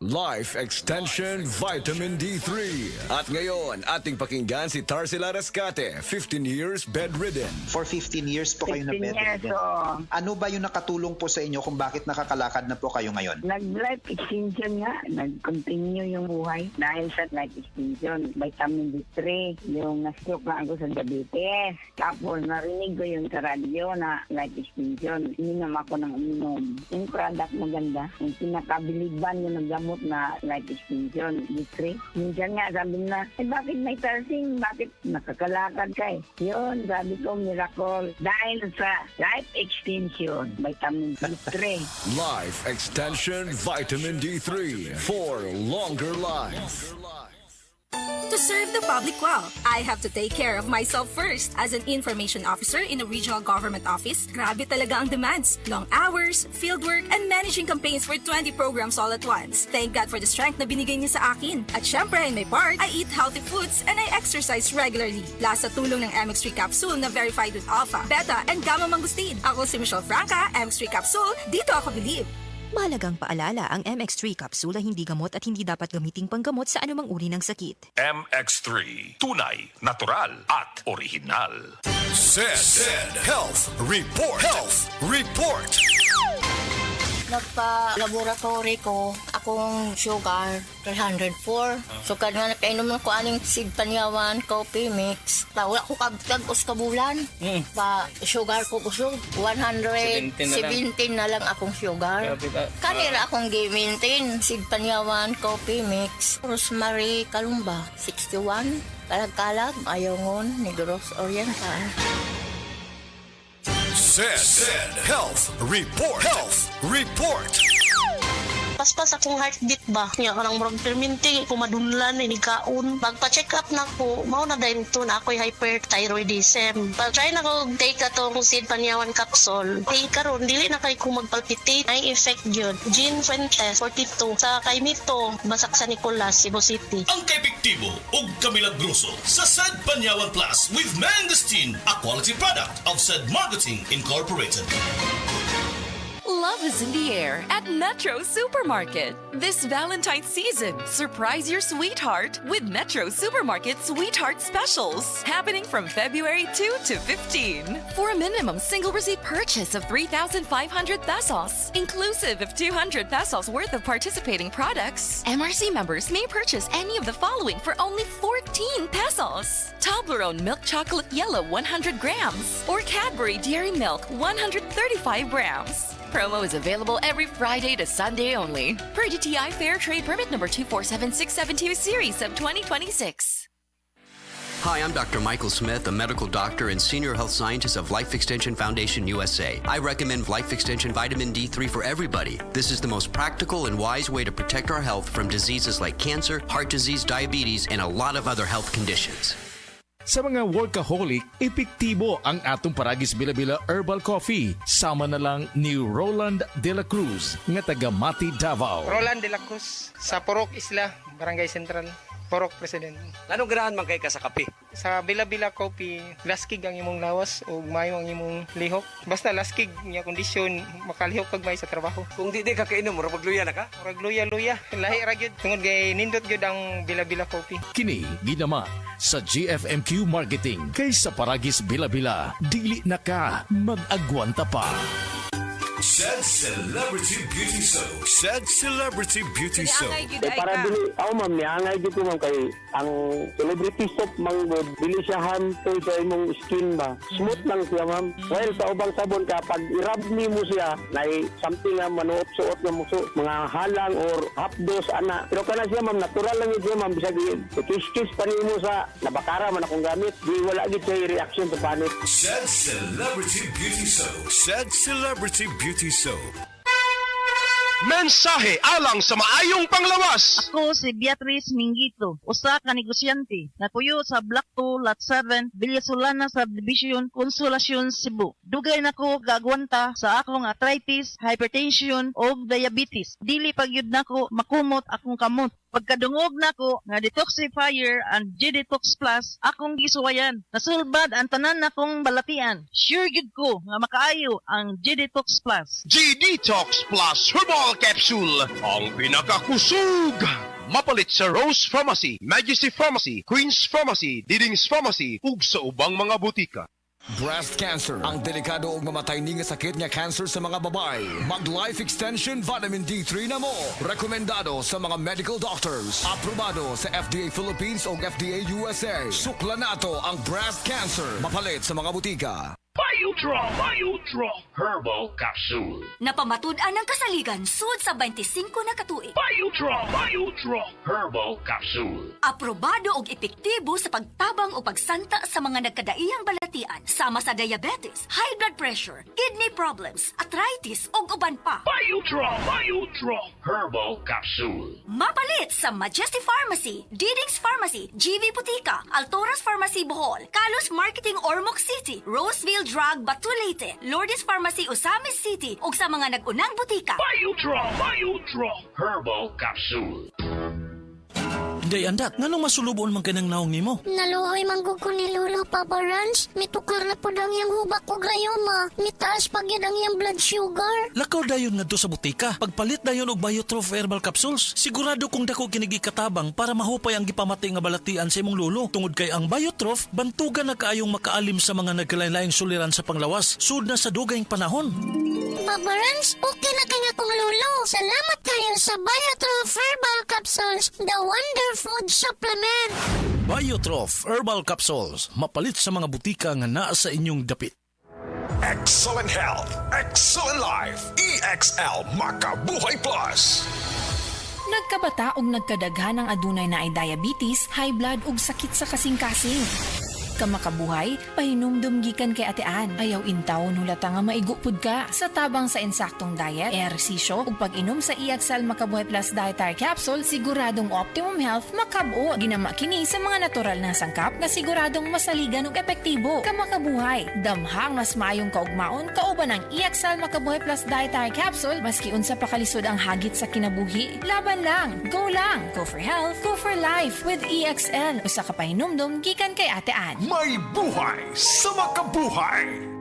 Life Extension Vitamin D3. At ngayon, ating pakinggan si Tarsila Rescate, 15 years bedridden. For 15 years po kayo na 15 years, bedridden. oo. Ano ba yung nakatulong po sa inyo kung bakit nakakalakad na po kayo ngayon? Nag-life extension nga. Nag-continue yung buhay dahil sa life extension. Vitamin D3. Yung na-stroke na ako sa diabetes. Tapos narinig ko yung sa radyo na life extension. Ininom ako ng uminom. Yung product maganda. Yung pinakabiliban yung naggamot na life extension D3. Minsan nga sabi na, bakit may tarsing? Bakit nakakalakad ka eh? Yun, sabi ko, miracle. Dahil sa life extension, vitamin D3. Life Extension Vitamin D3 for longer life. To serve the public well, I have to take care of myself first. As an information officer in a regional government office, grabe talaga ang demands. Long hours, fieldwork, and managing campaigns for 20 programs all at once. Thank God for the strength na binigay niya sa akin. At syempre, in my part, I eat healthy foods and I exercise regularly. Plus, sa tulong ng MX3 capsule na verified with alpha, beta, and gamma mangustin. Ako si Michelle Franca, MX3 capsule, dito ako believe. Mahalagang paalala, ang MX3 capsule ay hindi gamot at hindi dapat gamiting panggamot sa anumang uri ng sakit. MX3. Tunay, natural, at original. Said Health Report. Health Report. Nagpa-laboratory ko, akong sugar, 304. So, kada nakainom ko aning seed panyawan, coffee mix. Wala ko kabutag-us kabulan. Pa-sugar ko kusog. 117 na lang akong sugar. Kanira akong gi-maintain. Seed panyawan, coffee mix. Rosemary Kalumba, 61. Kalag-kalag, Ayongon, Negros Oriental. Said Health Report. Health Report. Paspas akong heartbeat ba? Nga ka ng murag perminti, kumadunlan, inikaon. Magpa-check up na ko, mao na dahil ito na ako'y hyperthyroidism. Pag-try na ko take atong seed panyawan capsule. Karon dili na kay ko magpalpitate. Ay effect yun. Jean Fuentes, 42. Sa kay Mito, Basak sa Nicolas, Cebu City. Ang kaepektibo ug kamilagroso sa Sad Panyawan Plus with Mangosteen, a quality product of Sad Marketing Incorporated. Love is in the air at Metro Supermarket. This Valentine's season, surprise your sweetheart with Metro Supermarket Sweetheart Specials, happening from February 2 to 15. For a minimum single receipt purchase of 3,500 pesos, inclusive of 200 pesos worth of participating products, MRC members may purchase any of the following for only 14 pesos. Toblerone Milk Chocolate Yellow 100 grams or Cadbury Dairy Milk 135 grams. Promo is available every Friday to Sunday only. Per DTI Fair Trade Permit number 247672 series of 2026. Hi, I'm Dr. Michael Smith, a medical doctor and senior health scientist of Life Extension Foundation USA. I recommend Life Extension Vitamin D3 for everybody. This is the most practical and wise way to protect our health from diseases like cancer, heart disease, diabetes, and a lot of other health conditions. Sa mga workaholic, epektibo ang atong Paragis Bila-Bila Herbal Coffee. Sama na lang ni Roland De La Cruz, nga taga Mati, Davao. Roland De La Cruz, sa Porok Isla, Barangay Central. Porok President. Anong ganahan man kay ka sa kape? Sa Bila-Bila Coffee, laskig ang imong lawas o mayo ang imong lihok. Basta laskig niya kondisyon, makalihok pag may sa trabaho. Kung di ka kainom, mura magluya na ka? Mura luya-luya. Lahi ra gyud tungod kay nindot gyud ang Bila-Bila Coffee. Kini ginama sa GFMQ Marketing. Kay sa Paragis Bila-Bila, dili na ka mag-agwanta pa. Said Celebrity Beauty Soap. Said Celebrity Beauty Soap. Para dili, ma'am, niangay dito ma'am kay ang celebrity soap manggod, dili siya hampoy sa imong skin ba. Smooth lang siya ma'am. While sa ubang sabon ka, pag i-rub mo siya, na something na manuot-suot na muso, mga halang or hapdos, ana. Pero kana siya ma'am, natural lang yun siya ma'am. Bisag kiss-kiss pa mo sa nabakara man akong gamit. Di wala gid siya reaction sa panit. Said Celebrity Beauty Soap. Said Celebrity Beauty Soap. Mensahe alang sa maayong panglawas. Ako si Beatrice Mingito, usa ka negosyante, napuyo sa Block 2, Lot 7, Villasolana Subdivision, Consolacion, Cebu. Dugay nako gagwanta sa akong arthritis, hypertension o diabetes. Dili pagyud nako makumot akong kamot. Pagkadungog nako nga detoxifier and G-Detox Plus akong gisuwayan. Nasulbad ang tanan nakong balatian. Sure gid ko nga makaayo ang G-Detox Plus. G-Detox Plus Herbal Capsule. Ang pinakakusog. Mapalit sa Rose Pharmacy, Majesty Pharmacy, Queen's Pharmacy, Diding's Pharmacy, ug sa ubang mga butika. Breast cancer, ang delikado ug mamatay ni nga sakit nga cancer sa mga babae. Mag Life Extension Vitamin D3 na mo. Rekomendado sa mga medical doctors. Aprobado sa FDA Philippines ug FDA USA. Sukla nato ang breast cancer. Mapalit sa mga butika. Biodraw Herbal Capsule. Napamatud-an ng kasaligan sud sa 25 na katuig. Biodraw Herbal Capsule. Aprobado og epektibo sa pagtabang o pagsanta sa mga nagkadaiyang balatian sama sa diabetes, high blood pressure, kidney problems, arthritis ug uban pa. Biodraw Herbal Capsule. Mapalit sa Majesty Pharmacy, Diding's Pharmacy, GV Butika, Altoras Pharmacy Bohol, Kalos Marketing Ormoc City, Roseville Drug Batulete, Lourdes Pharmacy Osamis City ug sa mga nag-unang butika. Biodraw Herbal Capsule. Day andak, nganong masulubon man kanang naong nimo? Naluhoy manggug ko ni Lolo, Papa Rans. Mitukar na po dang yung hubak ko grayoma. Mitaas pag yun ang yung blood sugar. Lakaw dayon nga do sa butika. Pagpalit dayon og Biotrof Herbal Capsules. Sigurado kung dako kinigi katabang para mahupay ang gipamatay nga balatian sa imong lolo. Tungod kay ang Biotrof, bantugan na kaayong makaalim sa mga nagkalain-laing suliran sa panglawas. Sud na sa dugayng panahon. Papa Rans, okay na kaya kong Lolo. Salamat kayo sa Biotrof Herbal Capsules, the wonder food supplement. Biotrof Herbal Capsules. Mapalit sa mga butika nga naa sa inyong dapit. Excellent health, excellent life. EXL Makabuhay Plus. Nagkabata og nagkadaghan ng adunay na ay diabetes, high blood ug sakit sa kasing-kasing. Kamakabuhay, pahinumdum gikan kay atean. Ayaw intaw nulata nga maigupod ka. Sa tabang sa insaktong diet, ehersisyo ug pag-inom sa EXL Makabuhay Plus Dietary Capsule, siguradong optimum health makabuo. Ginama kini sa mga natural na sangkap na siguradong masaligan ug epektibo. Kamakabuhay, damhang mas maayong kaugmaon kauban ang EXL Makabuhay Plus Dietary Capsule maski unsa pa kalisod ang hagit sa kinabuhi. Laban lang, go for health, go for life with EXL. Usa ka pahinumdum gikan kay atean. May buhay sa makabuhay!